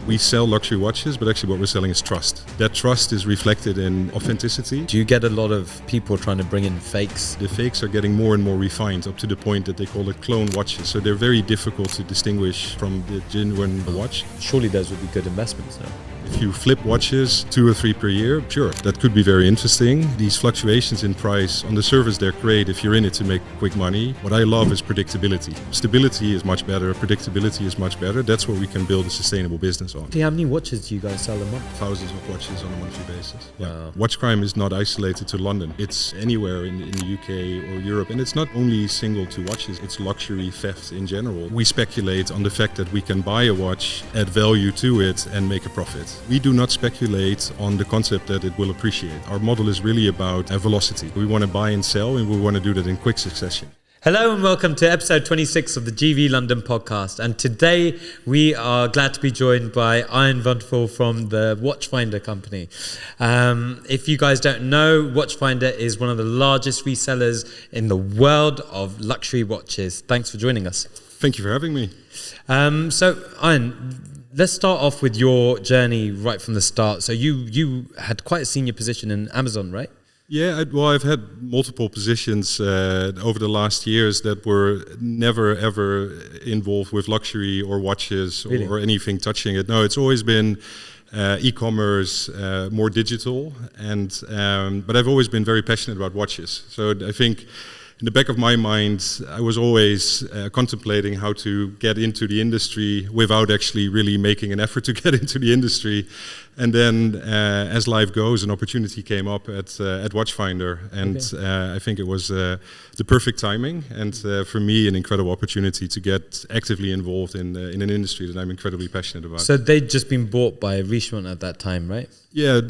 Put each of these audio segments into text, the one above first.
We sell luxury watches, but actually what we're selling is trust. That trust is reflected in authenticity. Do you get a lot of people trying to bring in fakes? The fakes are getting more and more refined, up to the point that they call it clone watches. So they're very difficult to distinguish from the genuine watch. Surely those would be good investments, no? If you flip watches 2 or 3 per year, sure, that could be very interesting. These fluctuations in price, on the surface they're great if you're in it to make quick money. What I love is predictability. Stability is much better, predictability is much better. That's what we can build a sustainable business on. How many watches do you guys sell a month? Thousands of watches on a monthly basis. Wow. Yeah. Watch crime is not isolated to London. It's anywhere in the UK or Europe. And it's not only single to watches, it's luxury theft in general. We speculate on the fact that we can buy a watch, add value to it and make a profit. We do not speculate on the concept that it will appreciate. Our model is really about velocity. We want to buy and sell, and we want to do that in quick succession. Hello and welcome to episode 26 of the GVE London Podcast. And today we are glad to be joined by Arjen Van De Vall from the Watchfinder company. If you guys don't know, Watchfinder is one of the largest resellers in the world of luxury watches. Thanks for joining us. Thank you for having me. So Arjen, let's start off with your journey right from the start. So you had quite a senior position in Amazon, right? Yeah, I've had multiple positions over the last years that were never ever involved with luxury or watches or anything touching it. No, it's always been e-commerce, more digital, but I've always been very passionate about watches. So I think in the back of my mind, I was always contemplating how to get into the industry without actually really making an effort to get into the industry. And then, as life goes, an opportunity came up at Watchfinder, and I think it was the perfect timing, and for me, an incredible opportunity to get actively involved in an industry that I'm incredibly passionate about. So they'd just been bought by Richemont at that time, right? Yeah,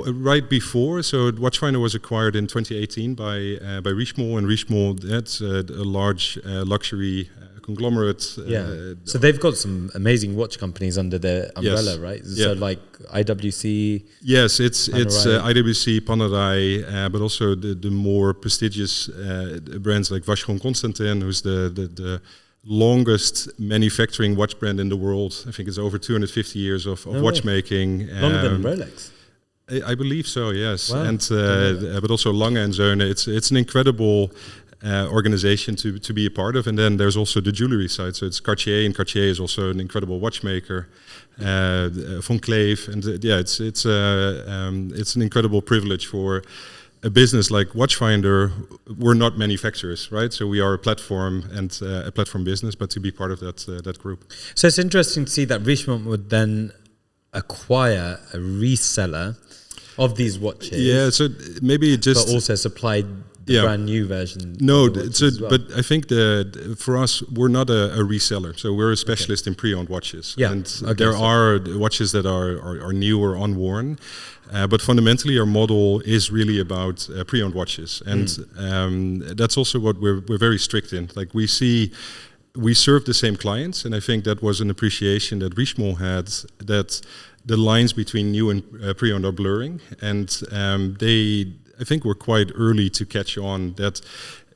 right before. So Watchfinder was acquired in 2018 by Richemont, and Richemont, that's a large luxury conglomerate. So they've got some amazing watch companies under their umbrella, right? So like IWC. Yes, it's IWC, Panerai, but also the more prestigious brands like Vacheron Constantin, who's the longest manufacturing watch brand in the world. I think it's over 250 years of watchmaking. Longer than Rolex. I believe so, yes. Wow. And but also Lange & Söhne. It's an incredible organization to be a part of. And then there's also the jewelry side. So it's Cartier, and Cartier is also an incredible watchmaker. Von Cleef, and it's an incredible privilege for a business like Watchfinder. We're not manufacturers, right? So we are a platform and a platform business, but to be part of that group. So it's interesting to see that Richemont would then acquire a reseller of these watches. Yeah, so maybe it just... But also supplied the brand new version. No, but I think for us, we're not a reseller. So we're a specialist in pre-owned watches. Yeah. And there are watches that are new or unworn. But fundamentally, our model is really about pre-owned watches. And that's also what we're very strict in. Like we serve the same clients. And I think that was an appreciation that Richemont had, that the lines between new and pre-owned are blurring. And I think we're quite early to catch on that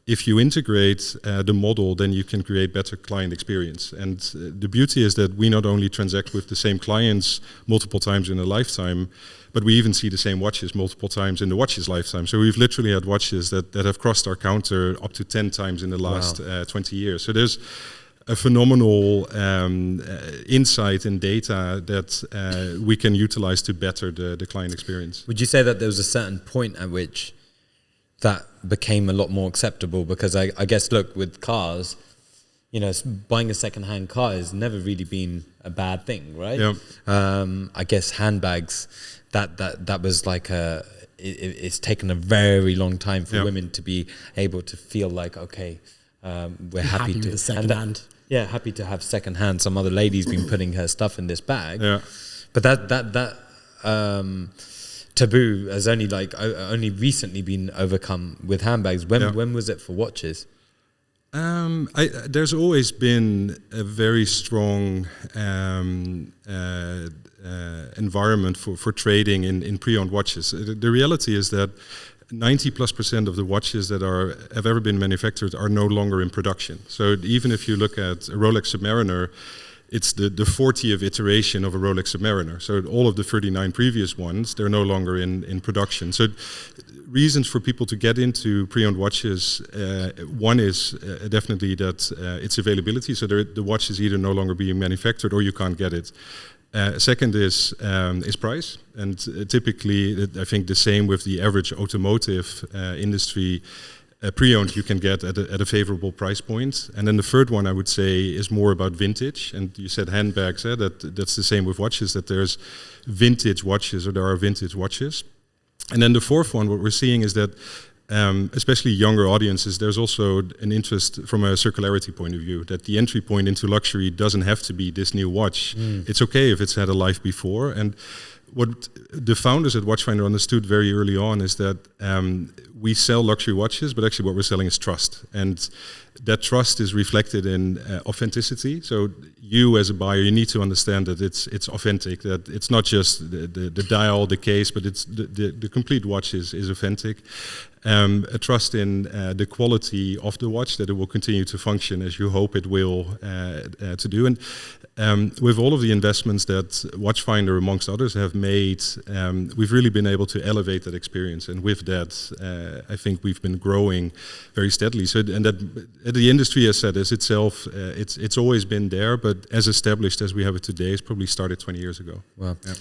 if you integrate the model, then you can create better client experience. And the beauty is that we not only transact with the same clients multiple times in a lifetime, but we even see the same watches multiple times in the watch's lifetime. So we've literally had watches that have crossed our counter up to 10 times in the last 20 years. So there's a phenomenal insight and data that we can utilize to better the client experience. Would you say that there was a certain point at which that became a lot more acceptable? Because I guess, look, with cars, you know, buying a second-hand car has never really been a bad thing, right? Yeah. I guess handbags, that was like it's taken a very long time for women to be able to feel like, okay, we're happy to... with the second-hand. Yeah, happy to have second-hand. Some other lady's been putting her stuff in this bag. Yeah. But that taboo has only recently been overcome with handbags. When was it for watches? There's always been a very strong environment for trading in pre-owned watches. The reality is that 90+% of the watches that have ever been manufactured are no longer in production. So even if you look at a Rolex Submariner, it's the 40th iteration of a Rolex Submariner. So all of the 39 previous ones, they're no longer in production. So reasons for people to get into pre-owned watches, one is definitely that its availability. So the watch is either no longer being manufactured or you can't get it. Second is price, and typically I think the same with the average automotive industry. Pre-owned you can get at a favorable price point. And then the third one I would say is more about vintage. And you said handbags, that's the same with watches, that there's vintage watches, or there are vintage watches. And then the fourth one, what we're seeing is that especially younger audiences, there's also an interest from a circularity point of view, that the entry point into luxury doesn't have to be this new watch. It's okay if it's had a life before. And what the founders at Watchfinder understood very early on is that we sell luxury watches, but actually what we're selling is trust. And that trust is reflected in authenticity. So you as a buyer, you need to understand that it's authentic, that it's not just the dial, the case, but it's the complete watch is authentic. A trust in the quality of the watch, that it will continue to function as you hope it will to do. And with all of the investments that Watchfinder, amongst others, have made, we've really been able to elevate that experience. And with that, I think we've been growing very steadily. So, and that the industry, as said, as itself, it's always been there, but as established as we have it today, it's probably started 20 years ago. Wow. Yeah.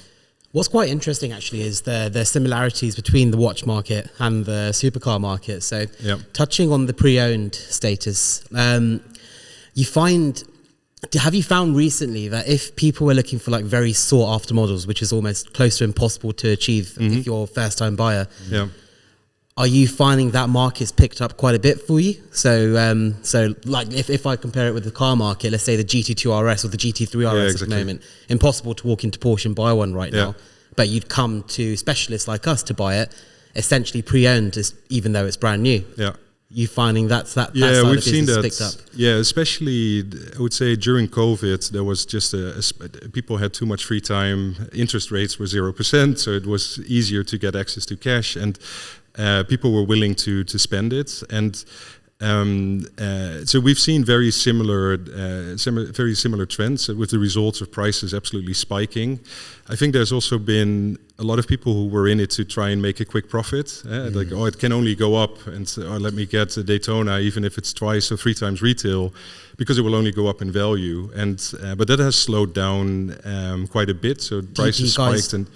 What's quite interesting actually is the similarities between the watch market and the supercar market. So touching on the pre-owned status, have you found recently that if people were looking for like very sought after models, which is almost close to impossible to achieve if you're a first time buyer, are you finding that market's picked up quite a bit for you? So like if I compare it with the car market, let's say the GT2 RS or the GT3 RS at the moment, impossible to walk into Porsche and buy one right now, but you'd come to specialists like us to buy it, essentially pre-owned, even though it's brand new. Yeah. You finding that side we've of seen that picked up? Yeah, especially I would say during COVID, there was just people had too much free time. Interest rates were 0%, so it was easier to get access to cash, and people were willing to spend it. And so we've seen very similar trends, with the results of prices absolutely spiking. I think there's also been a lot of people who were in it to try and make a quick profit. Like, it can only go up, and let me get a Daytona, even if it's twice or three times retail, because it will only go up in value. And but that has slowed down quite a bit. So prices spiked. And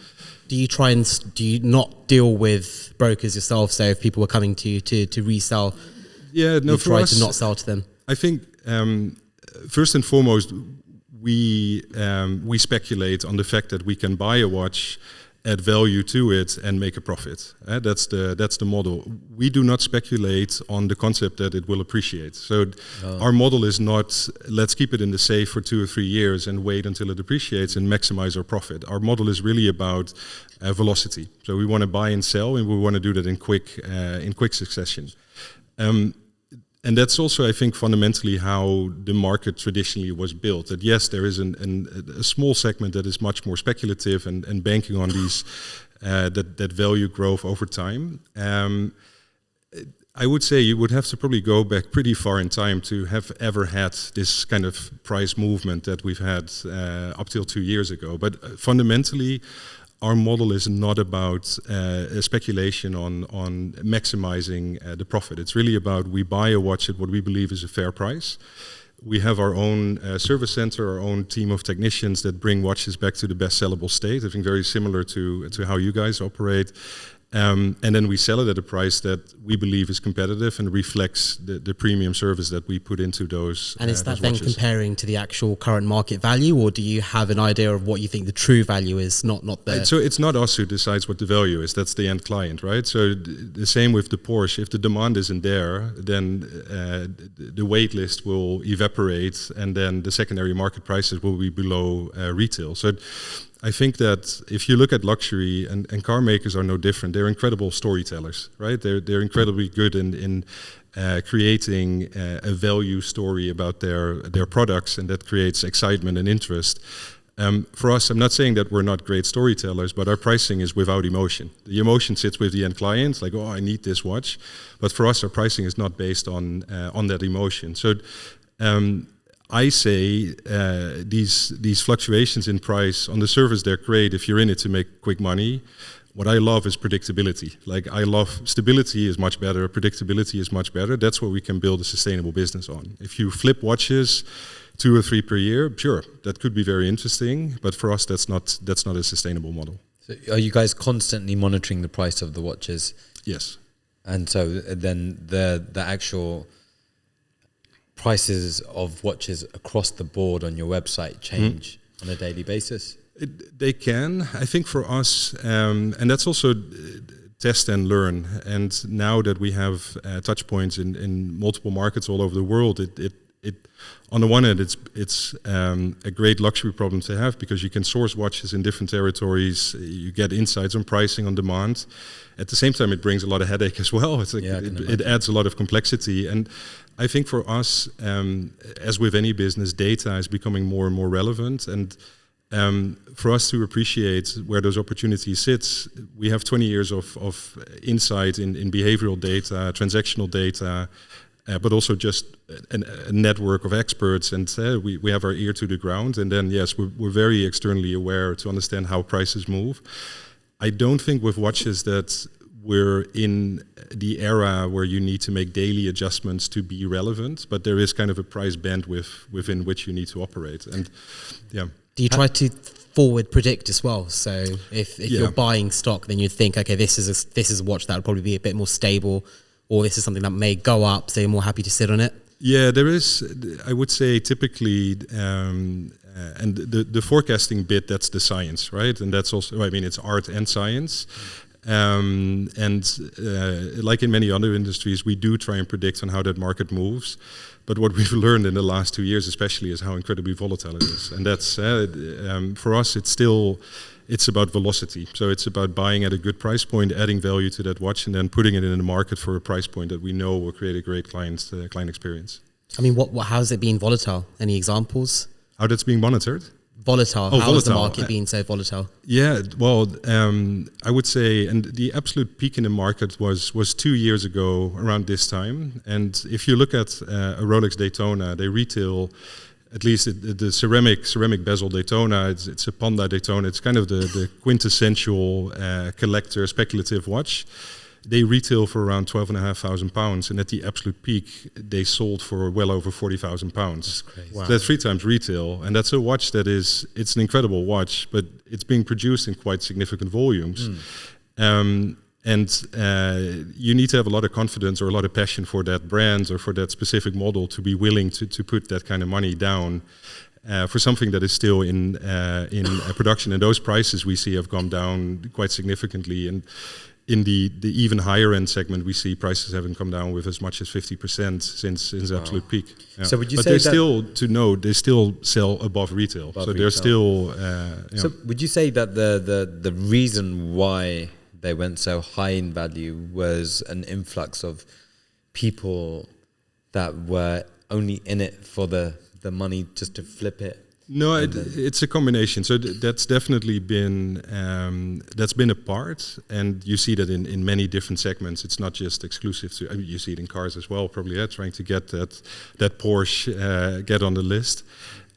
do you not deal with brokers yourself? So if people were coming to you to resell, you try to not sell to them? I think first and foremost, we speculate on the fact that we can buy a watch, add value to it, and make a profit. That's the model. We do not speculate on the concept that it will appreciate. So our model is not, let's keep it in the safe for 2 or 3 years and wait until it appreciates and maximize our profit. Our model is really about velocity. So we want to buy and sell, and we want to do that in quick succession. And that's also, I think, fundamentally how the market traditionally was built. That yes, there is a small segment that is much more speculative and banking on these that value growth over time. I would say you would have to probably go back pretty far in time to have ever had this kind of price movement that we've had up till 2 years ago. But fundamentally, our model is not about speculation on maximizing the profit. It's really about, we buy a watch at what we believe is a fair price. We have our own service center, our own team of technicians that bring watches back to the best sellable state. I think very similar to how you guys operate. And then we sell it at a price that we believe is competitive and reflects the premium service that we put into those. And is that then watches. Comparing to the actual current market value, or do you have an idea of what you think the true value is? Not the. So it's not us who decides what the value is. That's the end client, right? So the same with the Porsche. If the demand isn't there, then the wait list will evaporate, and then the secondary market prices will be below retail. So I think that if you look at luxury, and car makers are no different, they're incredible storytellers, right? They're incredibly good in creating a value story about their products, and that creates excitement and interest. For us, I'm not saying that we're not great storytellers, but our pricing is without emotion. The emotion sits with the end client, like, I need this watch. But for us, our pricing is not based on that emotion. So I say these fluctuations in price on the surface, they're great if you're in it to make quick money. What I love is predictability. Like, I love stability is much better, predictability is much better. That's what we can build a sustainable business on. If you flip watches 2 or 3 per year, sure, that could be very interesting, but for us that's not a sustainable model. So are you guys constantly monitoring the price of the watches? Yes. And so then the actual prices of watches across the board on your website change on a daily basis? They can. I think for us, and that's also test and learn. And now that we have touch points in multiple markets all over the world, it on the one hand, it's a great luxury problem to have, because you can source watches in different territories. You get insights on pricing on demand. At the same time, it brings a lot of headache as well. It's like it adds a lot of complexity. And I think for us, as with any business, data is becoming more and more relevant. And for us to appreciate where those opportunities sit, we have 20 years of insight in behavioral data, transactional data, but also just a network of experts, and we have our ear to the ground. And then, yes, we're very externally aware to understand how prices move. I don't think with watches that we're in the era where you need to make daily adjustments to be relevant, but there is kind of a price bandwidth within which you need to operate. And yeah. Do you try to forward predict as well? So if you're buying stock, then you'd think, okay, this is a watch that would probably be a bit more stable, or this is something that may go up, so you're more happy to sit on it? Yeah, there is, I would say, typically, and the forecasting bit, that's the science, right? And that's also, I mean, it's art and science. Like in many other industries, we do try and predict on how that market moves. But what we've learned in the last 2 years especially is how incredibly volatile it is. And that's, for us, it's about velocity. So it's about buying at a good price point, adding value to that watch, and then putting it in the market for a price point that we know will create a great client experience. I mean, how's it been volatile? Any examples? How that's being monitored? Volatile. How has the market been so volatile? Yeah, well, I would say, and the absolute peak in the market was 2 years ago around this time. And if you look at a Rolex Daytona, they retail, at least the ceramic bezel Daytona, it's a Panda Daytona. It's kind of the quintessential collector speculative watch. They retail for around £12,500, and at the absolute peak, they sold for well over £40,000. That's crazy. Wow. So that's 3 times retail, and that's a watch it's an incredible watch, but it's being produced in quite significant volumes. You need to have a lot of confidence or a lot of passion for that brand or for that specific model to be willing to put that kind of money down for something that is still in production. And those prices we see have gone down quite significantly. And in the even higher end segment, we see prices haven't come down with as much as 50% since the absolute peak. Yeah. So would you but say they still sell above retail. They're still. So would you say that the reason why they went so high in value was an influx of people that were only in it for the money just to flip it? No, it's a combination. So that's definitely been a part, and you see that in many different segments. It's not just exclusive to. I mean, you see it in cars as well, probably. Trying to get that Porsche get on the list.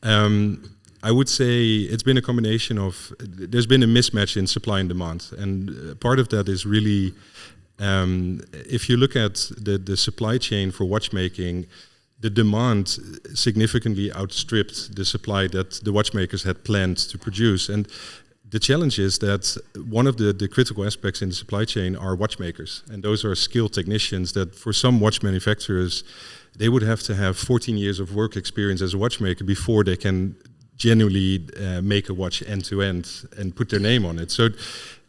I would say it's been a combination of. There's been a mismatch in supply and demand, and part of that is really, if you look at the supply chain for watchmaking. The demand significantly outstripped the supply that the watchmakers had planned to produce. And the challenge is that one of the critical aspects in the supply chain are watchmakers. And those are skilled technicians that for some watch manufacturers, they would have to have 14 years of work experience as a watchmaker before they can genuinely make a watch end to end and put their name on it. So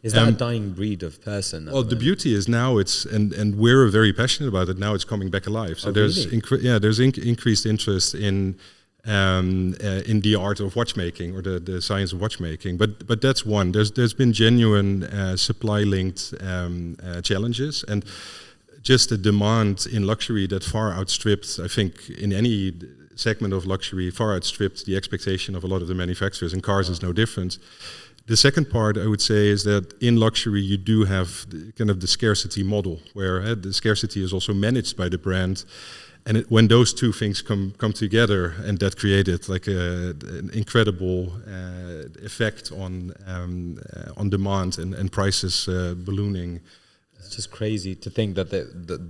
is that a dying breed of person? Well, the beauty is now and we're very passionate about it. Now it's coming back alive. So there's increased interest in the art of watchmaking or the science of watchmaking. But that's one. There's been genuine supply linked challenges, and just the demand in luxury that far outstripped, I think, in any segment of luxury, far outstripped the expectation of a lot of the manufacturers, and cars is no different. The second part, I would say, is that in luxury you do have kind of the scarcity model, where the scarcity is also managed by the brand. when those two things come together, and that created like an incredible effect on demand and prices ballooning. It's just crazy to think that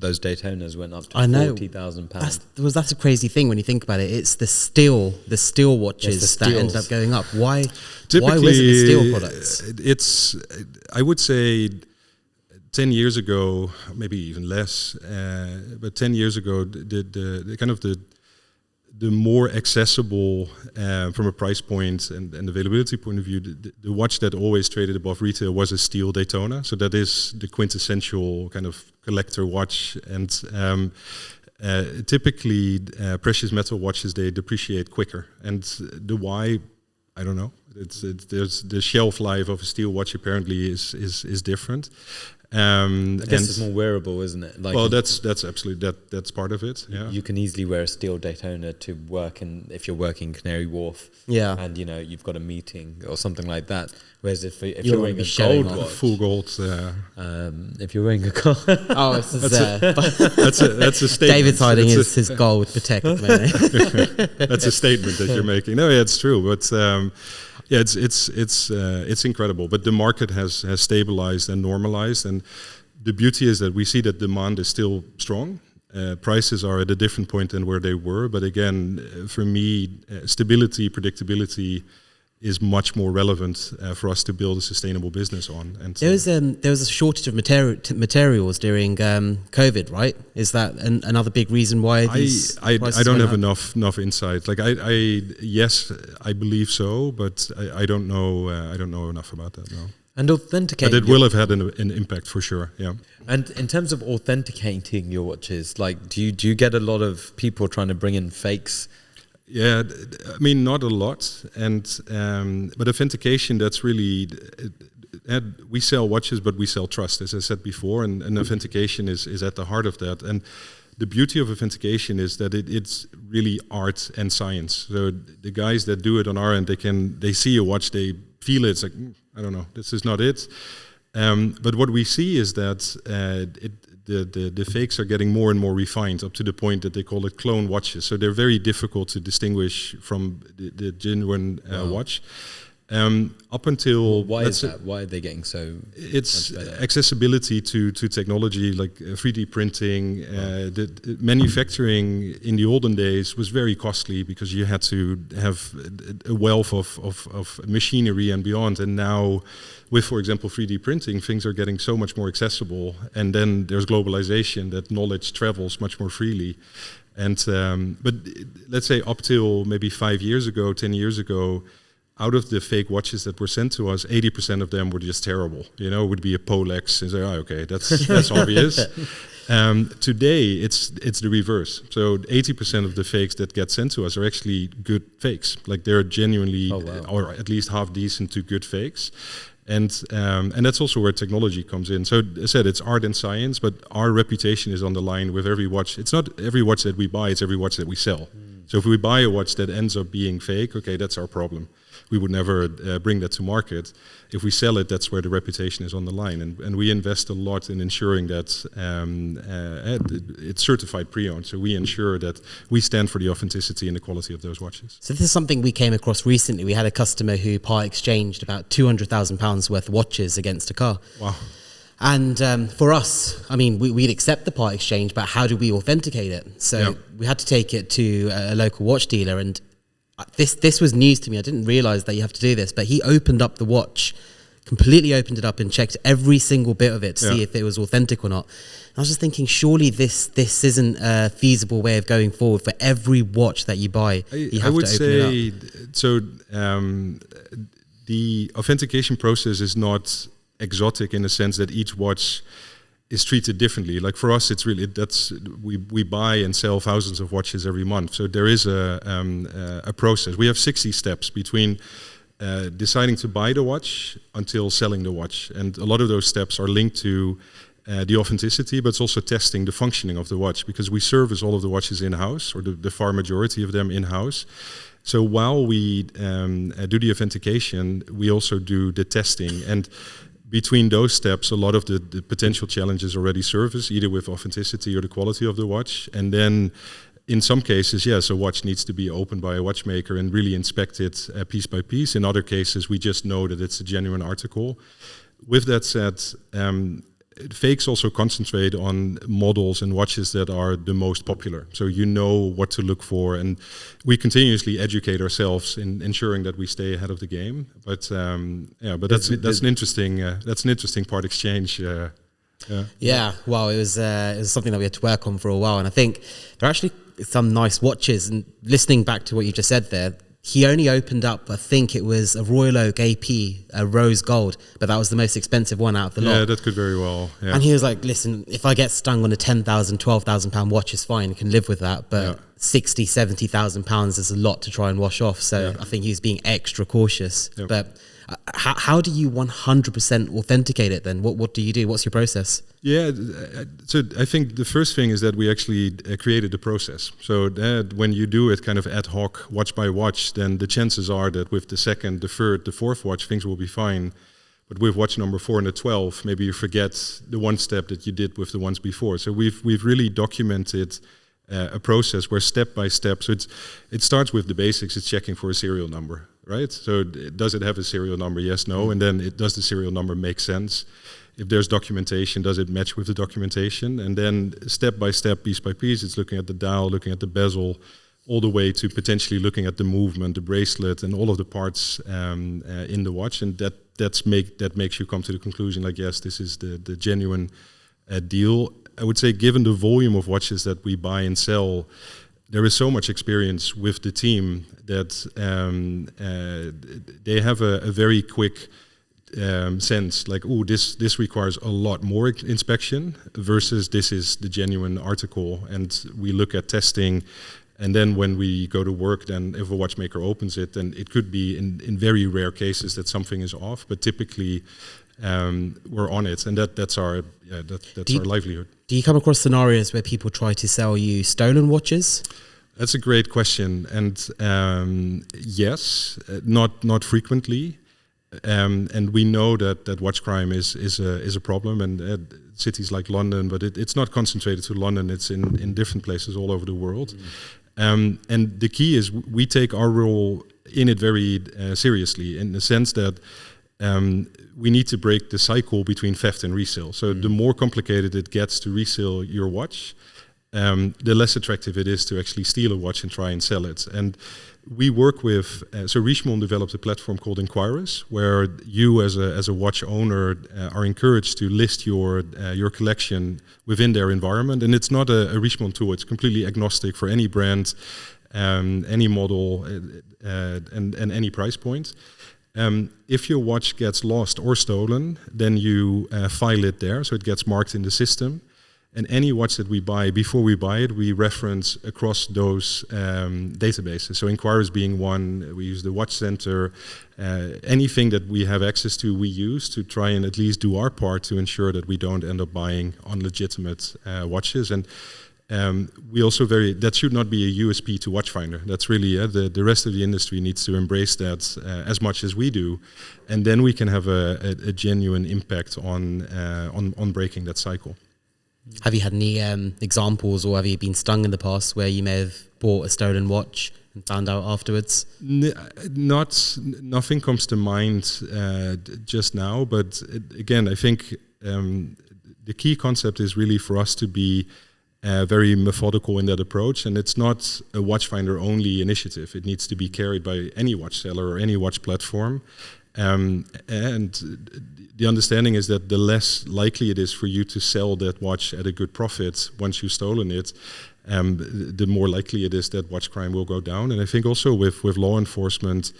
those Daytonas went up to £40,000. That's a crazy thing when you think about it. It's the steel watches that ended up going up. Why was it the steel products? It's, I would say, 10 years ago, maybe even less, but 10 years ago, the kind of the more accessible from a price point and availability point of view, the watch that always traded above retail was a steel Daytona. So that is the quintessential kind of collector watch. And typically, precious metal watches, they depreciate quicker. And the why, I don't know. There's the shelf life of a steel watch apparently is different. I guess it's more wearable, isn't it? Like, well, that's absolutely that's part of it. Yeah, you can easily wear a steel Daytona to work, and if you're working Canary Wharf, and you've got a meeting or something like that. Whereas if you're wearing a gold watch, full gold, if you're wearing a gold, that's a statement. David's hiding his gold Patek at the moment. That's a statement that you're making. No, yeah, it's true, but. Yeah, it's incredible, but the market has stabilized and normalized, and the beauty is that we see that demand is still strong. Prices are at a different point than where they were, but again, for me, stability, predictability is much more relevant for us to build a sustainable business on. And there was a shortage of materials during COVID, right? Is that another big reason why these I don't have enough insight. Like yes, I believe so, but I don't know enough about that. No. And authenticating, but it will have had an impact for sure. Yeah. And in terms of authenticating your watches, like do you get a lot of people trying to bring in fakes? Yeah, I mean, not a lot, but authentication, that's really, we sell watches, but we sell trust, as I said before, and authentication is at the heart of that. And the beauty of authentication is that it's really art and science. So the guys that do it on our end, they see a watch, they feel it, it's like, I don't know, this is not it. But what we see is that the fakes are getting more and more refined, up to the point that they call it clone watches. So they're very difficult to distinguish from the genuine watch. Up until why is that? Why are they getting so? It's accessibility to technology, like 3D printing. The manufacturing in the olden days was very costly because you had to have a wealth of machinery and beyond. And now, with, for example, 3D printing, things are getting so much more accessible. And then there's globalization, that knowledge travels much more freely. And but let's say up till maybe 5 years ago, 10 years ago, out of the fake watches that were sent to us, 80% of them were just terrible. It would be a Polex, and say, oh, okay, that's obvious. Today, it's the reverse. So 80% of the fakes that get sent to us are actually good fakes. Like they're genuinely, or at least half decent to good fakes. And that's also where technology comes in. So I said it's art and science, but our reputation is on the line with every watch. It's not every watch that we buy, it's every watch that we sell. So if we buy a watch that ends up being fake, okay, that's our problem. We would never bring that to market. If we sell it, that's where the reputation is on the line. And we invest a lot in ensuring that it's certified pre-owned. So we ensure that we stand for the authenticity and the quality of those watches. So this is something we came across recently. We had a customer who part-exchanged about £200,000 worth of watches against a car. Wow. And for us, I mean, we'd accept the part exchange, but how do we authenticate it? So we had to take it to a local watch dealer, and this was news to me. I didn't realize that you have to do this, but he opened up the watch, completely opened it up and checked every single bit of it to see if it was authentic or not. And I was just thinking, surely this isn't a feasible way of going forward for every watch that you buy. I would say, so the authentication process is not exotic in the sense that each watch is treated differently. Like for us, it's really we buy and sell thousands of watches every month. So there is a process. We have 60 steps between deciding to buy the watch until selling the watch, and a lot of those steps are linked to the authenticity, but it's also testing the functioning of the watch, because we service all of the watches in-house, or the far majority of them in-house. So while we do the authentication, we also do the testing, and between those steps, a lot of the potential challenges already surface, either with authenticity or the quality of the watch. And then in some cases, yes, a watch needs to be opened by a watchmaker and really inspected piece by piece. In other cases, we just know that it's a genuine article. With that said, fakes also concentrate on models and watches that are the most popular. So you know what to look for, and we continuously educate ourselves in ensuring that we stay ahead of the game. But that's an interesting part exchange. Yeah, well, it was something that we had to work on for a while, and I think there are actually some nice watches. And listening back to what you just said there, he only opened up, I think it was a Royal Oak AP, a rose gold, but that was the most expensive one out of the lot. Yeah, that could very well. Yeah. And he was like, listen, if I get stung on a £10,000, £12,000 watch is fine, I can live with that. But £60,000, £70,000 is a lot to try and wash off. So I think he was being extra cautious. Yep. But how do you 100% authenticate it then? What do you do? What's your process? Yeah, so I think the first thing is that we actually created the process. So that when you do it kind of ad hoc, watch by watch, then the chances are that with the second, the third, the fourth watch, things will be fine. But with watch number 4 and the 12, maybe you forget the one step that you did with the ones before. So we've really documented a process where step by step, so it starts with the basics. It's checking for a serial number, right? So does it have a serial number? Yes, no. And then does the serial number make sense? If there's documentation, does it match with the documentation? And then step by step, piece by piece, it's looking at the dial, looking at the bezel, all the way to potentially looking at the movement, the bracelet, and all of the parts in the watch. And that makes you come to the conclusion, like, yes, this is the genuine deal. I would say, given the volume of watches that we buy and sell, there is so much experience with the team that they have a very quick sense, like, oh, this requires a lot more inspection versus this is the genuine article. And we look at testing, and then when we go to work, then if a watchmaker opens it, then it could be in very rare cases that something is off, but typically we're on it, and that's our livelihood. Do you come across scenarios where people try to sell you stolen watches? That's a great question, and yes, not frequently. And we know that watch crime is a problem, and cities like London, but it's not concentrated to London. It's in different places all over the world. And the key is we take our role in it very seriously, in the sense that we need to break the cycle between theft and resale. So the more complicated it gets to resell your watch, the less attractive it is to actually steal a watch and try and sell it. And we work with, so Richemont developed a platform called Inquirers, where you as a watch owner are encouraged to list your collection within their environment. And it's not a Richemont tool, it's completely agnostic for any brand, any model, and any price point. If your watch gets lost or stolen, then you file it there, so it gets marked in the system. And any watch that we buy, before we buy it, we reference across those databases. So Inquirers being one, we use the Watch Center. Anything that we have access to, we use to try and at least do our part to ensure that we don't end up buying unlegitimate watches. And we also that should not be a USP to Watchfinder. That's really the rest of the industry needs to embrace that as much as we do, and then we can have a genuine impact on breaking that cycle. Have you had any examples, or have you been stung in the past where you may have bought a stolen watch and found out afterwards? Nothing comes to mind just now, but again, I think the key concept is really for us to be very methodical in that approach, and it's not a Watchfinder only initiative. It needs to be carried by any watch seller or any watch platform. And the understanding is that the less likely it is for you to sell that watch at a good profit once you've stolen it, the more likely it is that watch crime will go down. And I think also with law enforcement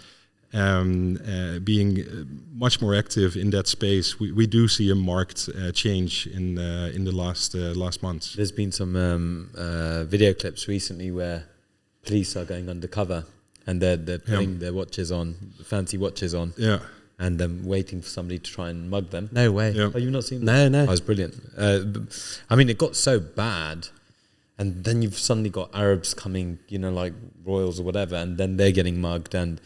being much more active in that space, we do see a marked change in the last months. There's been some video clips recently where police are going undercover and they're putting their watches on, fancy watches on, and waiting for somebody to try and mug them. No way. Oh, you've not seen that? No. That was brilliant. I mean, it got so bad. And then you've suddenly got Arabs coming, like royals or whatever, and then they're getting mugged. And,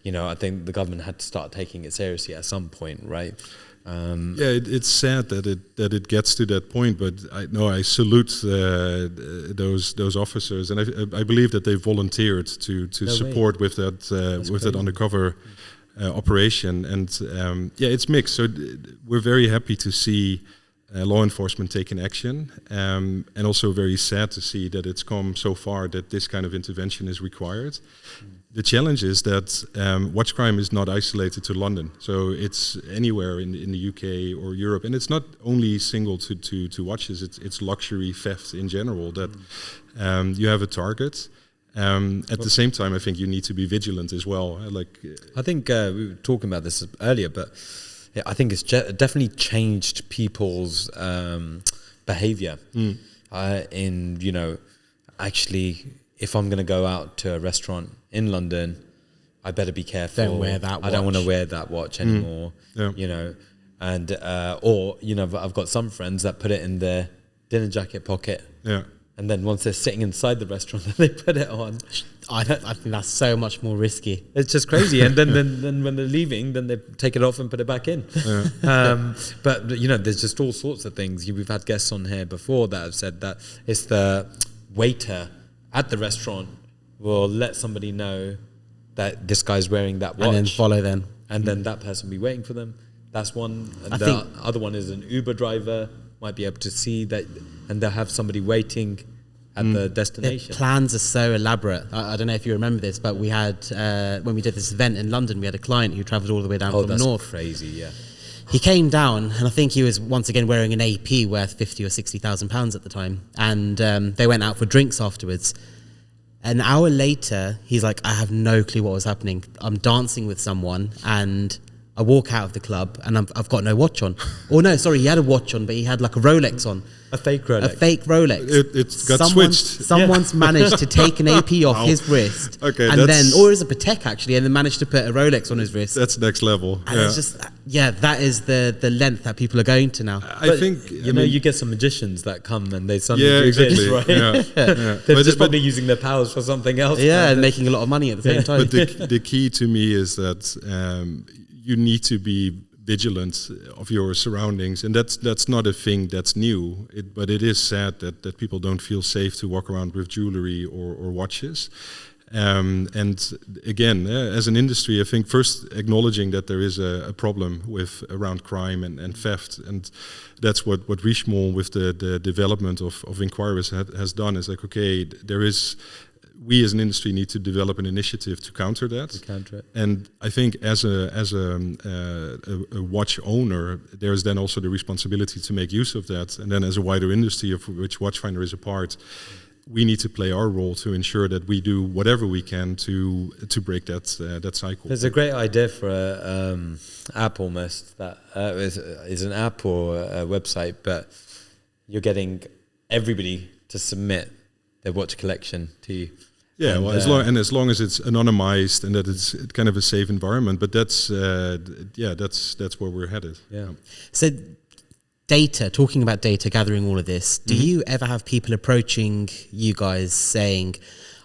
I think the government had to start taking it seriously at some point, right? It's sad that it gets to that point, but I salute those officers, and I believe that they volunteered to support with that undercover operation, and it's mixed. So we're very happy to see law enforcement taking action, and also very sad to see that it's come so far that this kind of intervention is required. The challenge is that watch crime is not isolated to London, so it's anywhere in the UK or Europe, and it's not only single to watches. It's luxury theft in general. That you have a target. At the same time, I think you need to be vigilant as well. I think we were talking about this earlier, but I think it's definitely changed people's behavior. Actually, if I'm going to go out to a restaurant in London, I better be careful. Don't wear that watch. I don't want to wear that watch anymore. And I've got some friends that put it in their dinner jacket pocket. Yeah. And then once they're sitting inside the restaurant, they put it on. I think that's so much more risky. It's just crazy. And then when they're leaving, then they take it off and put it back in. Yeah. But there's just all sorts of things. We've had guests on here before that have said that it's the waiter at the restaurant will let somebody know that this guy's wearing that watch. And then follow them. And then that person will be waiting for them. That's one. And the other one is an Uber driver might be able to see that, and they'll have somebody waiting at the destination. Their plans are so elaborate. I don't know if you remember this, but we had, when we did this event in London, we had a client who travelled all the way down from the north. Crazy, yeah. He came down, and I think he was once again wearing an AP worth 50 or 60,000 pounds at the time. And they went out for drinks afterwards. An hour later, he's like, I have no clue what was happening. I'm dancing with someone, and I walk out of the club, and I've got no watch on. Or no, sorry, he had a watch on, but he had like a Rolex on. A fake Rolex. A fake Rolex. It got switched. Someone's managed to take an AP off his wrist. Okay, and then, or it was a Patek actually, and then managed to put a Rolex on his wrist. That's next level. And it's just, that is the length that people are going to now. I think, you get some magicians that come and they suddenly do exactly. this, right? They're just probably using their powers for something else. Yeah, and making a lot of money at the same time. But the key to me is that you need to be vigilant of your surroundings, and that's not a thing that's new, but it is sad that people don't feel safe to walk around with jewelry or watches. And again, as an industry, I think first acknowledging that there is a problem around crime and theft, and that's what Richemont with the development of inquiries has done, is like, okay, we as an industry need to develop an initiative to counter that. And I think as a watch owner, there's then also the responsibility to make use of that. And then as a wider industry of which Watchfinder is a part, we need to play our role to ensure that we do whatever we can to break that cycle. There's a great idea for an app almost that is an app or a website, but you're getting everybody to submit their watch collection to you. Yeah, and, as long as it's anonymized and that it's kind of a safe environment, but that's where we're headed. Yeah. So, talking about data, gathering all of this, do you ever have people approaching you guys saying,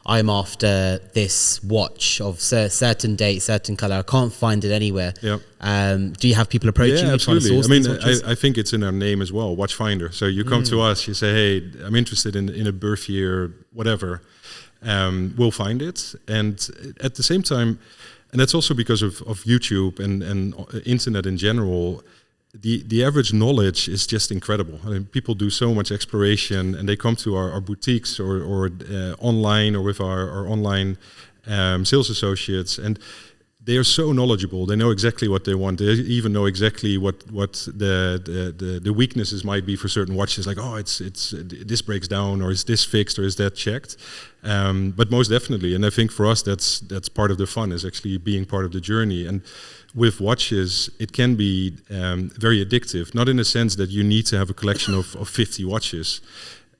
I'm after this watch of certain date, certain color, I can't find it anywhere? Yeah. Do you have people approaching you? Absolutely. I mean, I think it's in our name as well, Watchfinder. So you come to us, you say, hey, I'm interested in a birth year, whatever. We'll find it. And at the same time, and that's also because of YouTube and internet in general, the average knowledge is just incredible. I mean, people do so much exploration, and they come to our boutiques or online or with our online sales associates, and they are so knowledgeable. They know exactly what they want. They even know exactly what the weaknesses might be for certain watches. Like, it's this breaks down, or is this fixed, or is that checked? But most definitely, and I think for us that's part of the fun, is actually being part of the journey. And with watches, it can be very addictive. Not in the sense that you need to have a collection of 50 watches.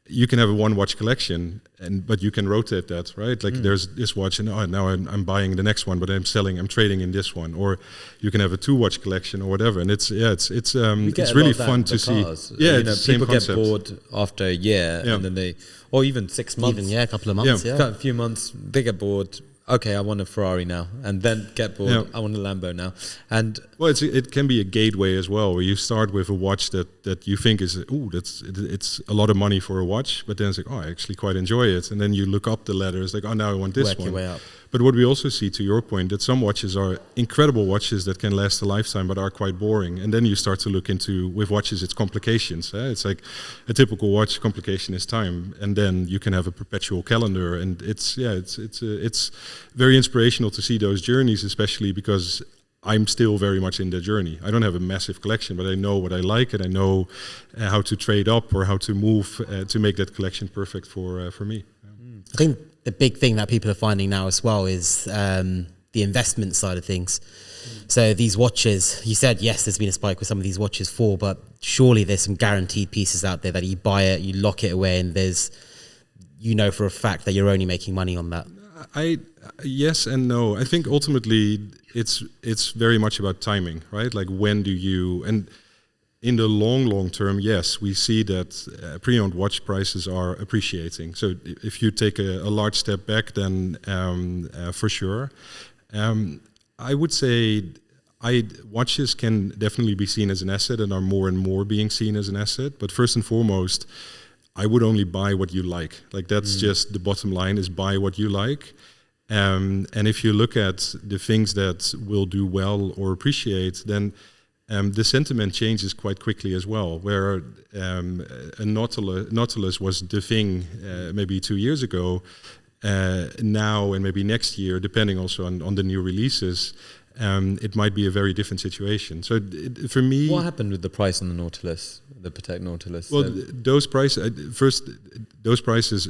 you can have a one watch collection, but you can rotate that, right? Like there's this watch, and now I'm buying the next one, but I'm trading in this one. Or you can have a 2 watch collection or whatever, and it's really fun to see. Yeah, people get bored after a year, and then or even 6 months, a couple of months, a few months, they get bored. Okay, I want a Ferrari now, and then get bored. I want a Lambo now, and it can be a gateway as well, where you start with a watch that you think is it's a lot of money for a watch, but then it's like, I actually quite enjoy it, and then you look up the ladder. It's like, now I want this one. Work your way up. But what we also see, to your point, that some watches are incredible watches that can last a lifetime, but are quite boring. And then you start to look into, with watches, it's complications. It's like a typical watch complication is time, and then you can have a perpetual calendar. And it's very inspirational to see those journeys, especially because I'm still very much in the journey. I don't have a massive collection, but I know what I like, and I know how to trade up or how to move to make that collection perfect for me. I think the big thing that people are finding now as well is the investment side of things. So these watches, you said, yes, there's been a spike with some of these watches but surely there's some guaranteed pieces out there that you buy it, you lock it away, and there's, for a fact that you're only making money on that. Yes and no. I think ultimately it's very much about timing, right? Like when do you, and in the long term, yes, we see that pre-owned watch prices are appreciating. So if you take a large step back, then for sure. I would say watches can definitely be seen as an asset and are more and more being seen as an asset. But first and foremost, I would only buy what you like. Like that's just the bottom line, is buy what you like. And if you look at the things that will do well or appreciate, then the sentiment changes quite quickly as well, where a Nautilus was the thing maybe 2 years ago. Now and maybe next year, depending also on the new releases, it might be a very different situation. So for me... What happened with the price on the Nautilus, the Patek Nautilus? Well, those prices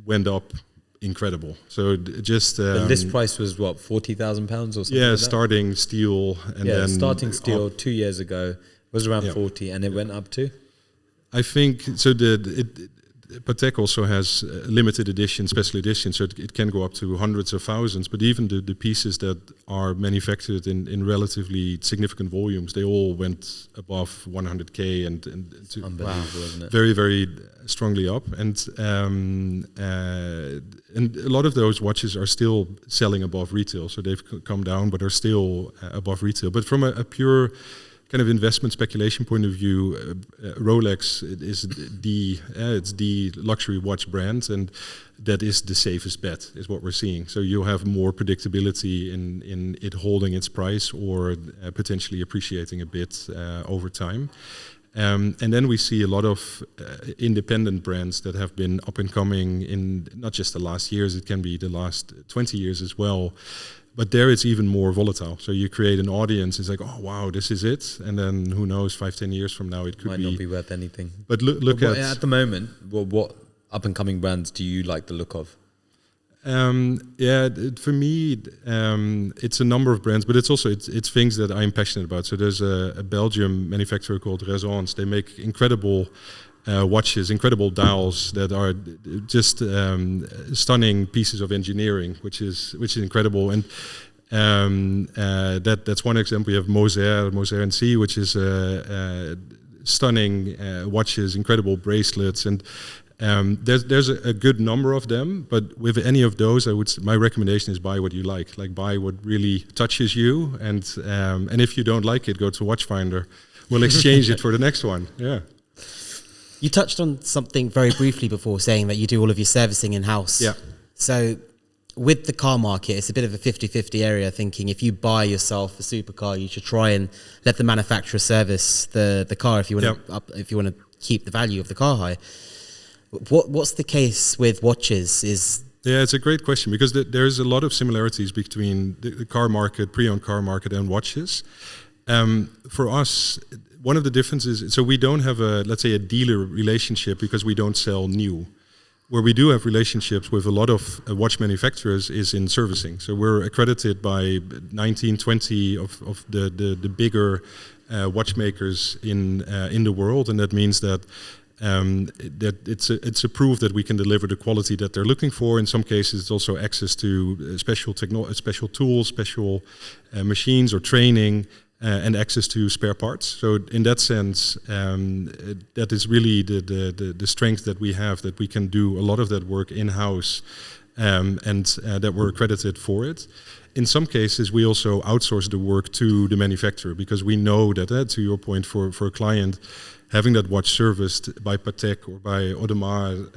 went up incredible. So just the list price was what, £40,000 or something? Yeah, like starting steel, and then starting steel 2 years ago was around 40, and it went up to. I think so. Patek also has limited edition, special edition, so it can go up to hundreds of thousands. But even the pieces that are manufactured in relatively significant volumes, they all went above 100K and unbelievable, isn't it? Very, very strongly up. And a lot of those watches are still selling above retail, so they've come down, but are still above retail. But from a pure kind of investment speculation point of view, Rolex is the luxury watch brand, and that is the safest bet, is what we're seeing. So you'll have more predictability in it holding its price or potentially appreciating a bit over time. And then we see a lot of independent brands that have been up and coming in not just the last years, it can be the last 20 years as well. But there it's even more volatile. So you create an audience, it's like, oh wow, this is it. And then who knows, 5-10 years from now it might not be worth anything. But look at the moment, what up and coming brands do you like the look of? For me, it's a number of brands, but it's also it's things that I'm passionate about. So there's a Belgium manufacturer called Resonance. They make incredible watches, incredible dials that are just stunning pieces of engineering, which is incredible. And that's one example. We have Moser and C, which is stunning watches, incredible bracelets, and there's a good number of them. But with any of those, my recommendation is buy what you like. Like buy what really touches you, and if you don't like it, go to Watchfinder. We'll exchange it for the next one. Yeah. You touched on something very briefly before, saying that you do all of your servicing in-house. Yeah. So with the car market, it's a bit of a 50-50 area, thinking if you buy yourself a supercar, you should try and let the manufacturer service the car if you want to keep the value of the car high. What's the case with watches? Yeah, it's a great question, because there's a lot of similarities between the car market, pre-owned car market, and watches. For us, one of the differences, so we don't have let's say a dealer relationship because we don't sell new. Where we do have relationships with a lot of watch manufacturers is in servicing. So we're accredited by 19-20 of the bigger watchmakers in the world, and that means that that it's a proof that we can deliver the quality that they're looking for. In some cases, it's also access to special tools, special machines or training, and access to spare parts. So in that sense, that is really the strength that we have, that we can do a lot of that work in-house, and that we're accredited for it. In some cases, we also outsource the work to the manufacturer, because we know that, to your point, for a client, having that watch serviced by Patek or by Audemars,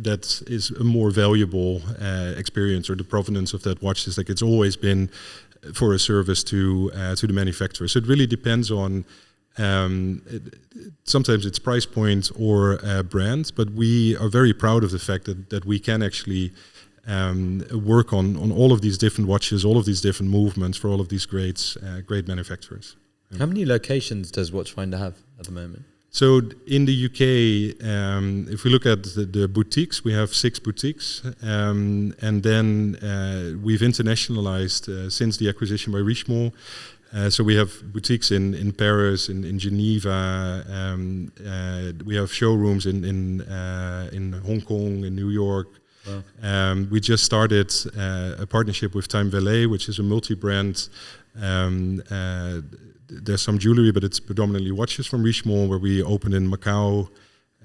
that is a more valuable experience, or the provenance of that watch is like it's always been for a service to the manufacturer. So it really depends on sometimes it's price point or brand, but we are very proud of the fact that we can actually work on all of these different watches, all of these different movements for all of these great manufacturers. How many locations does Watchfinder have at the moment? So in the UK, if we look at the boutiques, we have 6 boutiques, and then we've internationalized since the acquisition by Richemont. So we have boutiques in Paris, in Geneva. We have showrooms in Hong Kong, in New York. Wow. We just started a partnership with Time Valet, which is a multi-brand. There's some jewelry, but it's predominantly watches from Richemont, where we opened in Macau,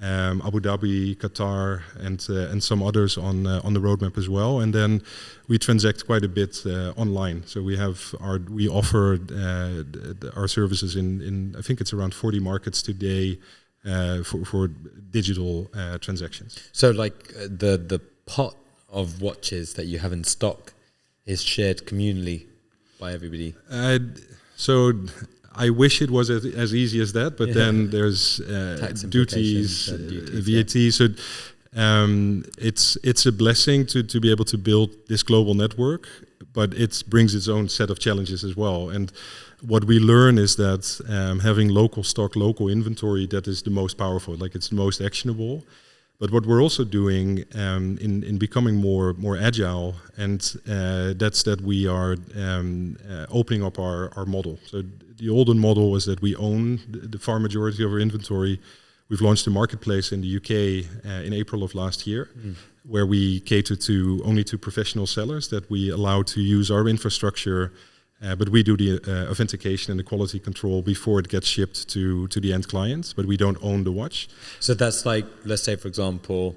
Abu Dhabi, Qatar, and some others on the roadmap as well. And then we transact quite a bit online. So we offer our services in I think it's around 40 markets today for digital transactions. So like the pot of watches that you have in stock is shared communally by everybody. So I wish it was as easy as that, but then there's duties, VAT. Yeah. So it's a blessing to be able to build this global network, but it brings its own set of challenges as well. And what we learn is that having local stock, local inventory, that is the most powerful, like it's the most actionable. But what we're also doing in becoming more agile, and that's that we are opening up our model. So the olden model was that we own the far majority of our inventory. We've launched a marketplace in the UK in April of last year, where we cater only to professional sellers that we allow to use our infrastructure. But we do the authentication and the quality control before it gets shipped to the end client, but we don't own the watch. So that's like, let's say, for example,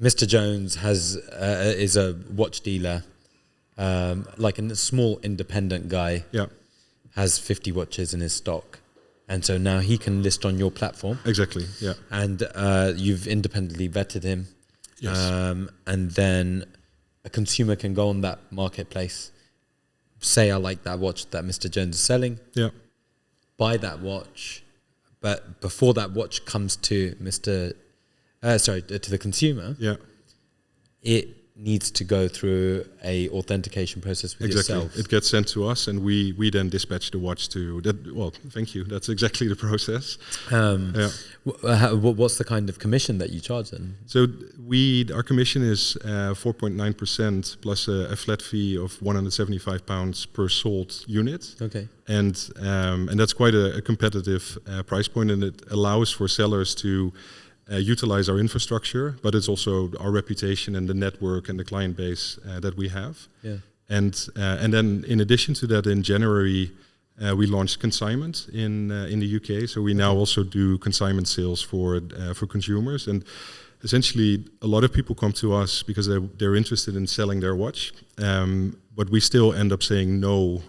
Mr. Jones is a watch dealer, like a small independent guy, has 50 watches in his stock. And so now he can list on your platform. Exactly, yeah. And you've independently vetted him. Yes. And then a consumer can go on that marketplace, say I like that watch that Mr. Jones is selling, buy that watch, but before that watch comes to to the consumer, it needs to go through a authentication process with yourself. It gets sent to us, and we then dispatch the watch to that. Well, thank you. That's exactly the process. What's the kind of commission that you charge then? So our commission is 4.9% plus a flat fee of £175 per sold unit. Okay. And that's quite a competitive price point, and it allows for sellers to utilize our infrastructure, but it's also our reputation and the network and the client base that we have. Yeah. And then in addition to that, in January, we launched Consignment in the UK. So we now also do consignment sales for consumers. And essentially, a lot of people come to us because they're interested in selling their watch, but we still end up saying no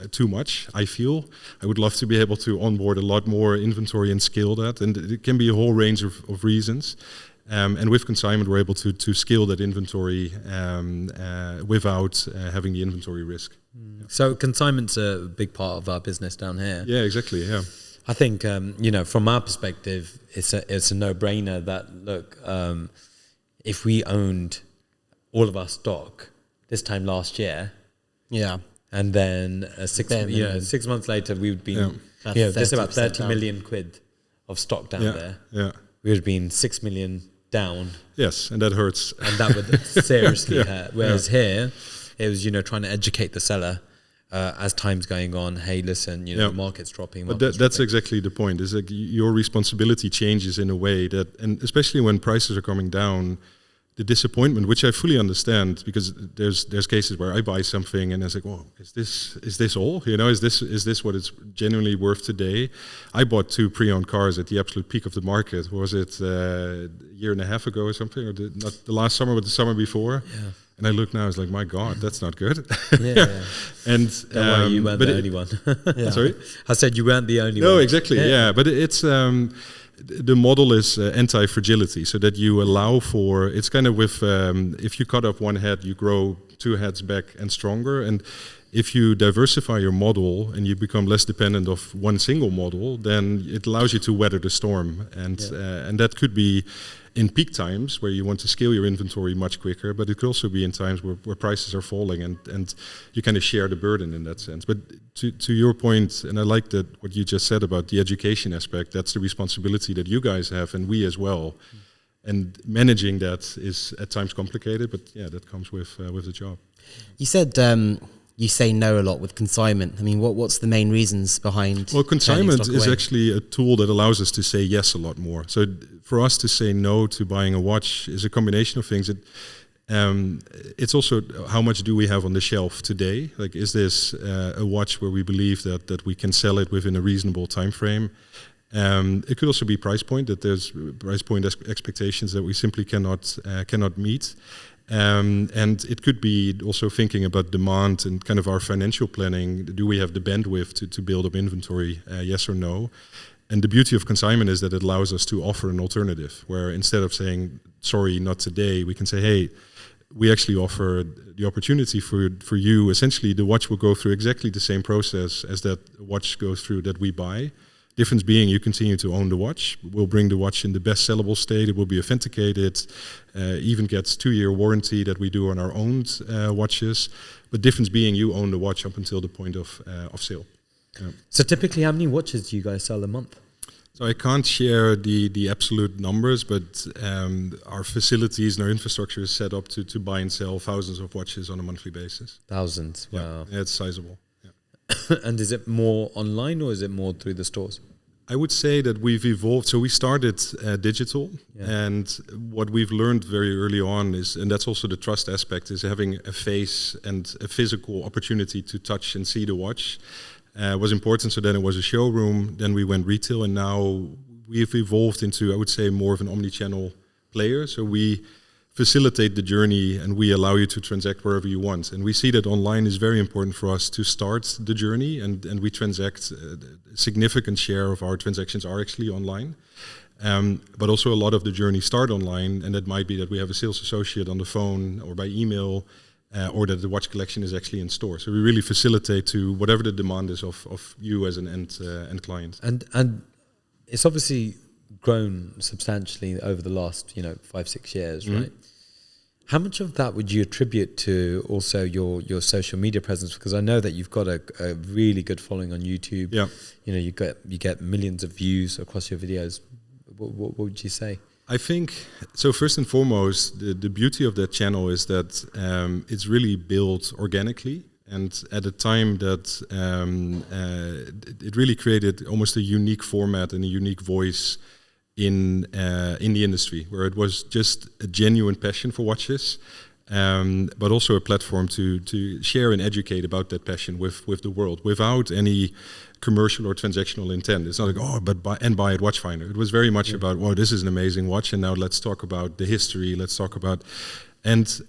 too much. I feel I would love to be able to onboard a lot more inventory and scale that, and it can be a whole range of reasons. And with Consignment, we're able to scale that inventory without having the inventory risk. So Consignment's a big part of our business down here. Yeah, exactly. Yeah, I think from our perspective, it's a no-brainer that look, if we owned all of our stock this time last year, and then 6 months later we would be there's about 30 million quid of stock down there. Yeah, we would have been 6 million down. Yes, and that hurts. And that would seriously hurt. Whereas here, it was trying to educate the seller as time's going on, hey, listen, you know, the market's dropping. But that's exactly the point. Is like your responsibility changes in a way that, and especially when prices are coming down, the disappointment, which I fully understand, because there's cases where I buy something and I was like, "Whoa, is this all? You know, is this what it's genuinely worth today?" I bought 2 pre-owned cars at the absolute peak of the market. Was it a year and a half ago or something, or not the last summer, but the summer before? Yeah. And I look now, it's like, my God, that's not good. Yeah. And don't worry, you weren't the only one. Sorry, I said you weren't the only one. No, exactly. Yeah, but it's. The model is anti-fragility, so that you allow for, it's kind of with, if you cut off one head, you grow 2 heads back and stronger. And if you diversify your model and you become less dependent of one single model, then it allows you to weather the storm. And that could be in peak times where you want to scale your inventory much quicker, but it could also be in times where prices are falling, and you kind of share the burden in that sense. But to your point, and I like that what you just said about the education aspect, that's the responsibility that you guys have and we as well. And managing that is at times complicated, but yeah, that comes with the job. You said you say no a lot with consignment. I mean, what's the main reasons behind? Well, consignment is actually a tool that allows us to say yes a lot more. So for us to say no to buying a watch is a combination of things. It's also how much do we have on the shelf today? Like, is this a watch where we believe that we can sell it within a reasonable time frame? It could also be price point, that there's price point expectations that we simply cannot meet. And it could be also thinking about demand and kind of our financial planning. Do we have the bandwidth to build up inventory? Yes or no? And the beauty of consignment is that it allows us to offer an alternative, where instead of saying, sorry, not today, we can say, hey, we actually offer the opportunity for you. Essentially, the watch will go through exactly the same process as that watch goes through that we buy. Difference being, you continue to own the watch. We'll bring the watch in the best sellable state. It will be authenticated. Even gets 2-year warranty that we do on our own watches. But difference being, you own the watch up until the point of sale. Yeah. So typically, how many watches do you guys sell a month? So I can't share the absolute numbers, but our facilities and our infrastructure is set up to buy and sell thousands of watches on a monthly basis. Thousands, wow. Yeah, it's sizable. And is it more online or is it more through the stores? I would say that we've evolved. So we started digital, and what we've learned very early on is, and that's also the trust aspect, is having a face and a physical opportunity to touch and see the watch was important. So then it was a showroom, then we went retail, and now we've evolved into, I would say, more of an omni-channel player. So we facilitate the journey and we allow you to transact wherever you want. And we see that online is very important for us to start the journey, and we transact, a significant share of our transactions are actually online. But also a lot of the journey start online, and that might be that we have a sales associate on the phone or by email, or that the watch collection is actually in store. So we really facilitate to whatever the demand is of you as an end client. And it's obviously grown substantially over the last 5-6 years, right? How much of that would you attribute to also your social media presence? Because I know that you've got a really good following on YouTube. Yeah. You get millions of views across your videos. What would you say? I think so. First and foremost, the beauty of that channel is that it's really built organically, and at a time that it really created almost a unique format and a unique voice in the industry, where it was just a genuine passion for watches, but also a platform to share and educate about that passion with the world without any commercial or transactional intent. It's not like, buy at Watchfinder. It was very much about, wow, this is an amazing watch, and now let's talk about the history. Let's talk about, and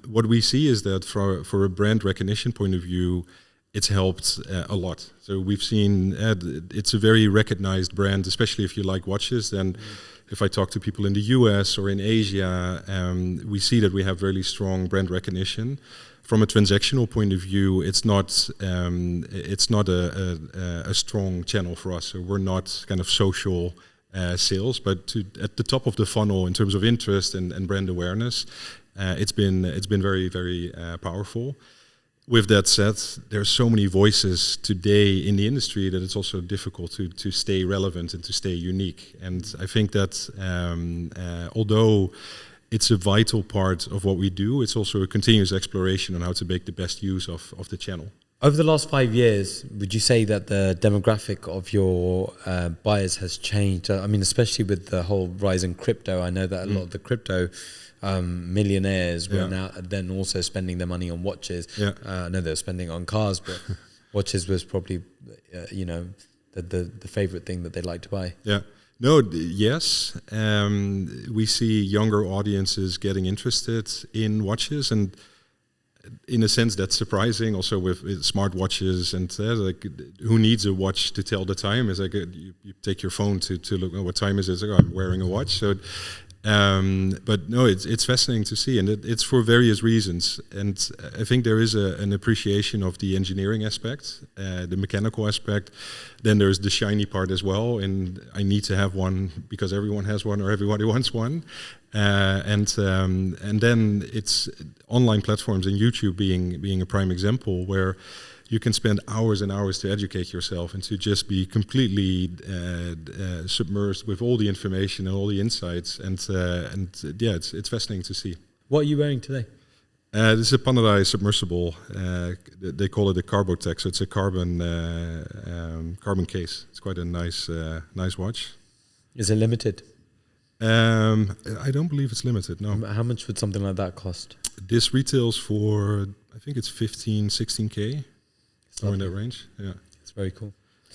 what we see is that for a brand recognition point of view, it's helped a lot. So we've seen it's a very recognized brand, especially if you like watches. Then if I talk to people in the US or in Asia, we see that we have really strong brand recognition. From a transactional point of view, it's not a strong channel for us. So we're not kind of social sales, but at the top of the funnel in terms of interest and brand awareness, it's been very, very powerful. With that said, there are so many voices today in the industry that it's also difficult to stay relevant and to stay unique. And I think that although it's a vital part of what we do, it's also a continuous exploration on how to make the best use of the channel. Over the last 5 years, would you say that the demographic of your buyers has changed? I mean, especially with the whole rise in crypto. I know that a lot of the crypto millionaires were now then also spending their money on watches. I know they were spending on cars, but watches was probably, the favorite thing that they like to buy. Yeah. No, yes. We see younger audiences getting interested in watches, and in a sense that's surprising. Also with smartwatches, and like, who needs a watch to tell the time? It's like you take your phone to look at what time is it. It's like, I'm wearing a watch. So but no, it's fascinating to see, and it's for various reasons. And I think there is an appreciation of the engineering aspect, the mechanical aspect. Then there's the shiny part as well, and I need to have one because everyone has one or everybody wants one. And then it's online platforms, and YouTube being a prime example, where you can spend hours and hours to educate yourself and to just be completely submerged with all the information and all the insights. And it's fascinating to see. What are you wearing today? This is a Panerai submersible. They call it a Carbotech, so it's a carbon case. It's quite a nice watch. Is it limited? I don't believe it's limited, no. How much would something like that cost? This retails for, I think it's 15, 16K. Somewhere in that range, yeah. It's very cool.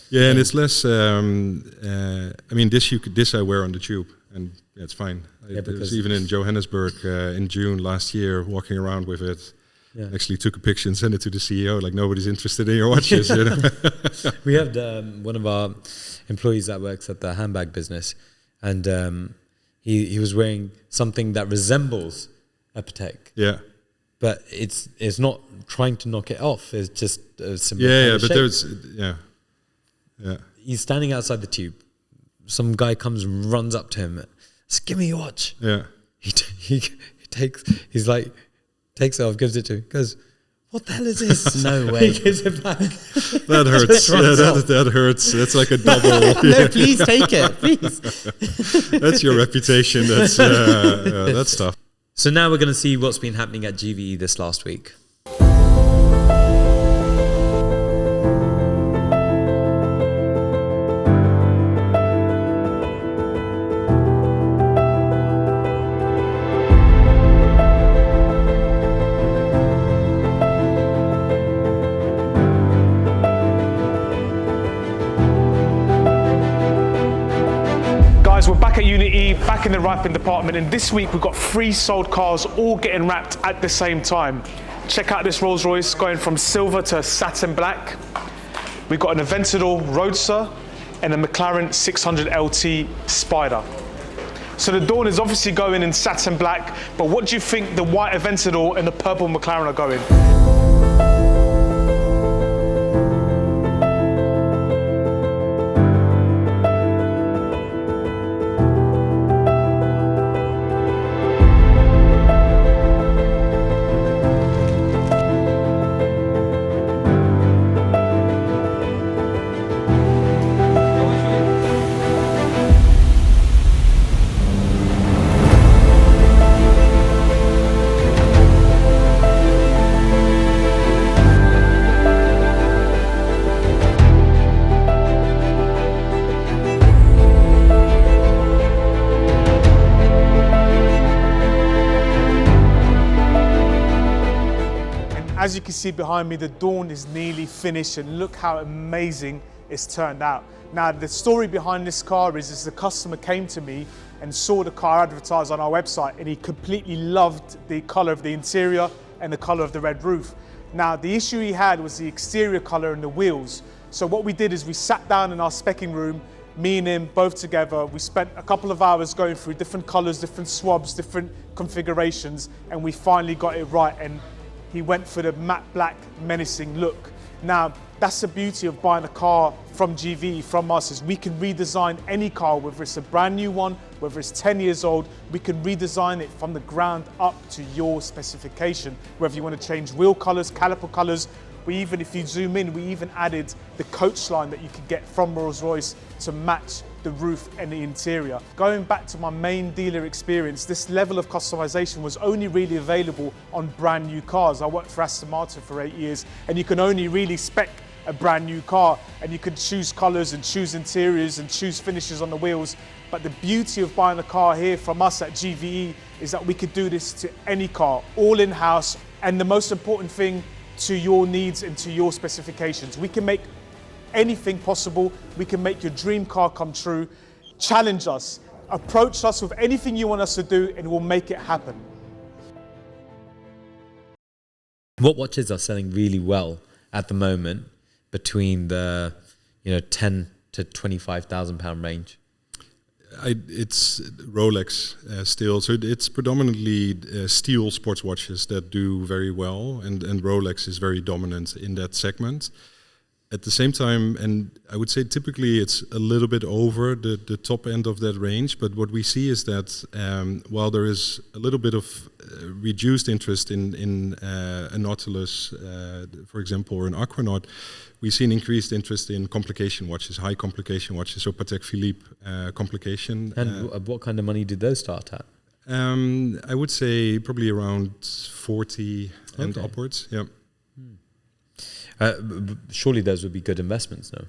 Yeah, and it's less, I mean, this I wear on the tube, and it's fine. I was even in Johannesburg in June last year, walking around with it. Yeah. Actually took a picture and sent it to the CEO, like, nobody's interested in your watches. You know? We have one of our employees that works at the handbag business, and he was wearing something that resembles a Patek. Yeah. But it's not trying to knock it off. It's just a similar kind of shape. But there's He's standing outside the tube. Some guy comes and runs up to him. Says, "Give me your watch." Yeah. He takes it off, gives it to him. Goes, "What the hell is this?" No way. He gives it back. That hurts. That hurts. That's like a double. No, please take it, please. That's your reputation. That's tough. So now we're going to see what's been happening at GVE this last week. We're back at Unity, back in the wrapping department, and this week we've got 3 sold cars all getting wrapped at the same time. Check out this Rolls Royce going from silver to satin black. We've got an Aventador Roadster and a McLaren 600 LT Spider. So the Dawn is obviously going in satin black, but what do you think the white Aventador and the purple McLaren are going? As you can see behind me, the Dawn is nearly finished, and look how amazing it's turned out. Now, the story behind this car is the customer came to me and saw the car advertised on our website, and he completely loved the color of the interior and the color of the red roof. Now, the issue he had was the exterior color and the wheels. So what we did is we sat down in our speccing room, me and him both together. We spent a couple of hours going through different colors, different swabs, different configurations, and we finally got it right. And he went for the matte black menacing look. Now, that's the beauty of buying a car from GVE, from us, is we can redesign any car, whether it's a brand new one, whether it's 10 years old, we can redesign it from the ground up to your specification. Whether you want to change wheel colors, caliper colors, if you zoom in, we even added the coach line that you could get from Rolls-Royce to match the roof and the interior. Going back to my main dealer experience, this level of customization was only really available on brand new cars. I worked for Aston Martin for 8 years, and you can only really spec a brand new car, and you can choose colors and choose interiors and choose finishes on the wheels. But the beauty of buying a car here from us at GVE is that we could do this to any car, all in-house, and the most important thing, to your needs and to your specifications. We can make anything possible. We can make your dream car come true. Challenge us, approach us with anything you want us to do, and we'll make it happen. What watches are selling really well at the moment between the 10 to 25,000 pound range? It's Rolex still, so it's predominantly steel sports watches that do very well, and Rolex is very dominant in that segment. At the same time, and I would say typically it's a little bit over the top end of that range, but what we see is that while there is a little bit of reduced interest in a Nautilus, for example, or an Aquanaut, we see an increased interest in complication watches, high complication watches, so Patek Philippe complication. And what kind of money did those start at? I would say probably around 40 and upwards, yeah. Surely those would be good investments, no?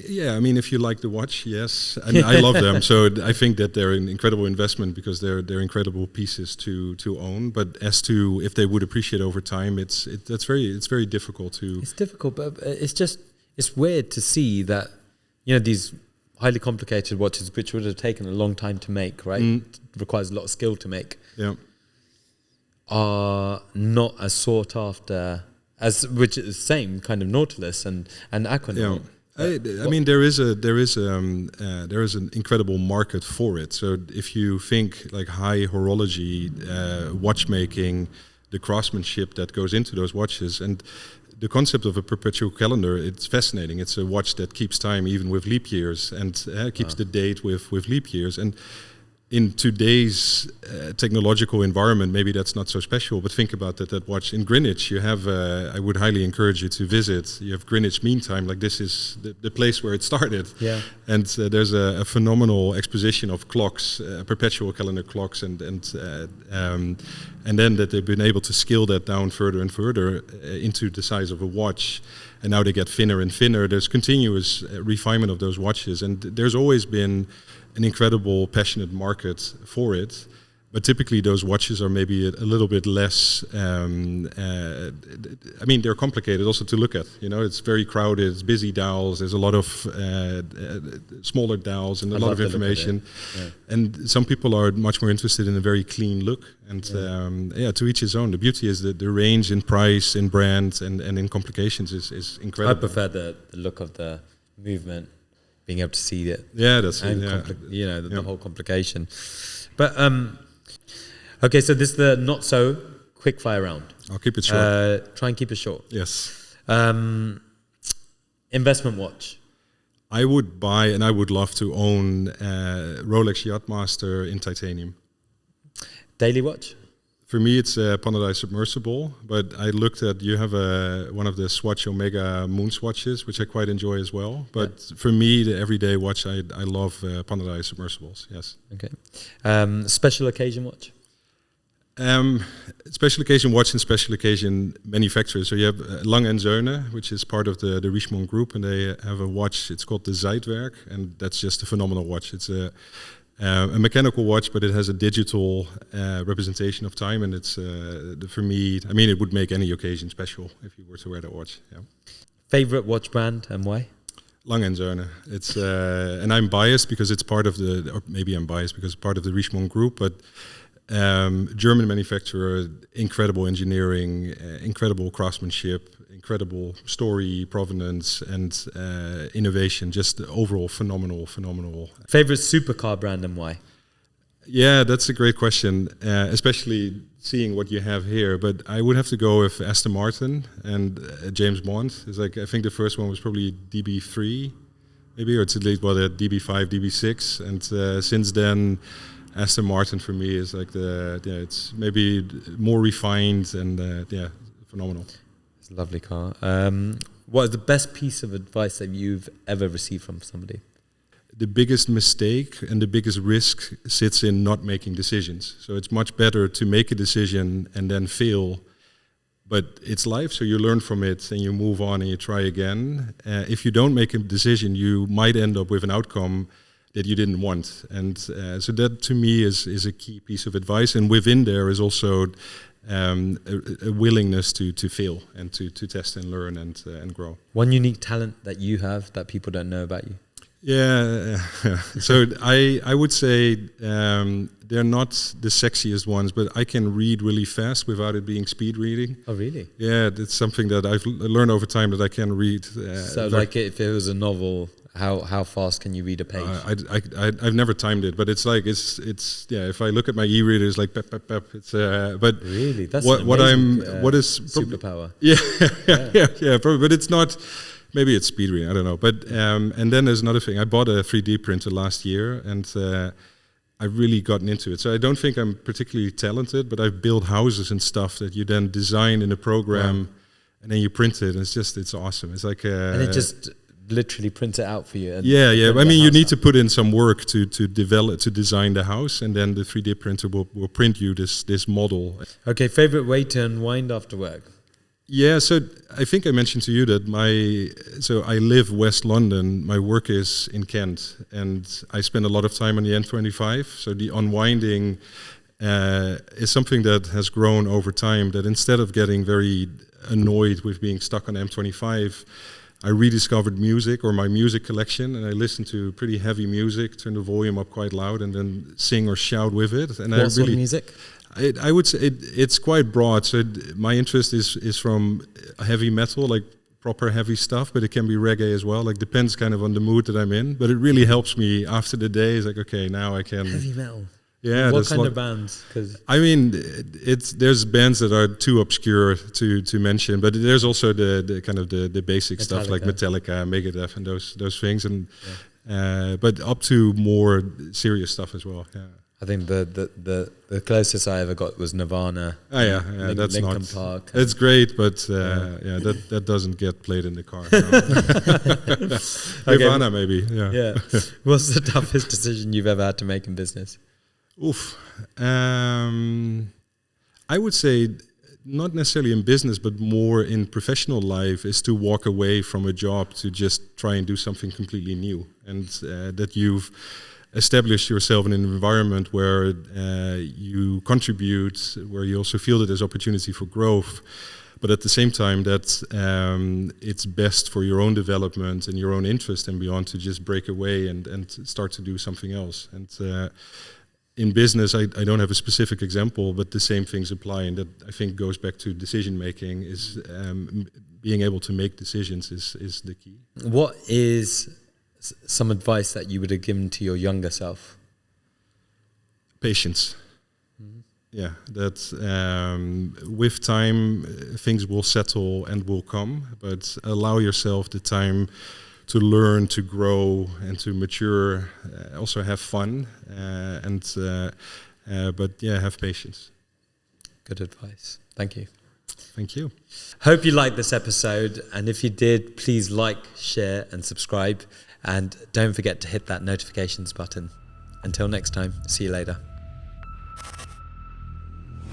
Yeah, I mean, if you like the watch, yes, and I love them. So I think that they're an incredible investment because they're incredible pieces to own. But as to if they would appreciate over time, it's very difficult to. It's difficult, but it's weird to see that these highly complicated watches, which would have taken a long time to make, right? It requires a lot of skill to make. Yeah, are not as sought after. Which is the same kind of Nautilus and Aquanaut. Yeah. I mean, there is an incredible market for it. So if you think like high horology, watchmaking, the craftsmanship that goes into those watches, and the concept of a perpetual calendar, it's fascinating. It's a watch that keeps time even with leap years, and keeps the date with leap years. And in today's technological environment, maybe that's not so special, but think about that watch in Greenwich. You have, I would highly encourage you to visit. You have Greenwich Mean Time, like this is the place where it started. Yeah. And there's a phenomenal exposition of clocks, perpetual calendar clocks, and then that they've been able to scale that down further and further into the size of a watch. And now they get thinner and thinner. There's continuous refinement of those watches, and there's always been an incredible, passionate market for it. But typically those watches are maybe a little bit less, I mean, they're complicated also to look at. It's very crowded, it's busy dials, there's a lot of smaller dials and a lot of information. Yeah. And some people are much more interested in a very clean look. And to each his own. The beauty is that the range in price, in brand, and in complications is incredible. I prefer the look of the movement, being able to see it. Yeah, that's it. The whole complication. But okay, so this is the not so quickfire round. I'll keep it short. Try and keep it short. Yes. Investment watch. I would buy, and I would love to own Rolex Yachtmaster in titanium. Daily watch. For me, it's a Panerai submersible, but I looked at, you have one of the Swatch Omega moon swatches, which I quite enjoy as well. But for me, the everyday watch, I love Panerai submersibles, yes. Okay. Special occasion watch? Special occasion watch and special occasion manufacturers. So you have Lang & Söhne, which is part of the Richemont group, and they have a watch, it's called the Zeitwerk, and that's just a phenomenal watch. It's a mechanical watch, but it has a digital representation of time, and it's for me, I mean, it would make any occasion special if you were to wear that watch. Yeah. Favorite watch brand and why? Lang & Söhne. It's and I'm biased because it's part of or maybe I'm biased because it's part of the Richemont group, but German manufacturer, incredible engineering, incredible craftsmanship, incredible story, provenance, and innovation. Just overall phenomenal. Favorite supercar brand and why? Yeah, that's a great question, especially seeing what you have here. But I would have to go with Aston Martin and James Bond. It's like, I think the first one was probably DB3, maybe, or it's at least the DB5, DB6, and since then, Aston Martin for me is like it's maybe more refined and phenomenal. It's a lovely car. What is the best piece of advice that you've ever received from somebody? the biggest mistake and the biggest risk sits in not making decisions. So it's much better to make a decision and then fail. But it's life, so you learn from it and you move on and you try again. If you don't make a decision, you might end up with an outcome that you didn't want. And so that to me is a key piece of advice. And within there is also a willingness to fail and to test and learn and grow. One unique talent that you have that people don't know about you? Yeah, so I would say they're not the sexiest ones, but I can read really fast without it being speed reading. Oh, really? Yeah, that's something that I've learned over time, that I can read. So like if it was a novel, how fast can you read a page? I've never timed it, but it's like it's yeah. If I look at my e-reader, it's like pep pep pep. It's but really, that's what is superpower. Yeah, probably, but it's not. Maybe it's speed reading, I don't know. But and then there's another thing. I bought a 3D printer last year, and I've really gotten into it. So I don't think I'm particularly talented, but I've built houses and stuff that you then design in a program, and then you print it. And it's awesome. It's like and it just literally prints it out for you. And yeah. I mean, you need to put in some work to design the house, and then the 3D printer will print you this model. Okay, favorite way to unwind after work? Yeah, so I think I mentioned to you that I live West London, my work is in Kent, and I spend a lot of time on the N25, so the unwinding is something that has grown over time, that instead of getting very annoyed with being stuck on M25, I rediscovered music or my music collection, and I listen to pretty heavy music, turn the volume up quite loud, and then sing or shout with it. And what sort of music? I would say it's quite broad. So my interest is from heavy metal, like proper heavy stuff, but it can be reggae as well. Like depends kind of on the mood that I'm in. But it really helps me after the day. It's like, okay, now I can. Heavy metal. Yeah. What kind of bands? Cause I mean, there's bands that are too obscure to mention, but there's also the kind of the basic stuff like Metallica, Megadeth, and those things, and but up to more serious stuff as well. Yeah. I think the closest I ever got was Nirvana. Oh yeah, that's Linkin not. Park. It's great, but that doesn't get played in the car. No. Nirvana maybe. Yeah. What's the toughest decision you've ever had to make in business? Oof. I would say not necessarily in business, but more in professional life, is to walk away from a job to just try and do something completely new, and that you've establish yourself in an environment where you contribute, where you also feel that there's opportunity for growth, but at the same time that it's best for your own development and your own interest and beyond to just break away and start to do something else. And in business, I don't have a specific example, but the same things apply, and that I think goes back to decision making. Is being able to make decisions is the key. What is some advice that you would have given to your younger self? Patience. Yeah, that with time things will settle and will come, but allow yourself the time to learn, to grow, and to mature. Also have fun, but have patience. Good advice. Thank you. Thank you. Hope you liked this episode, and if you did, please like, share, and subscribe. And don't forget to hit that notifications button. Until next time, see you later.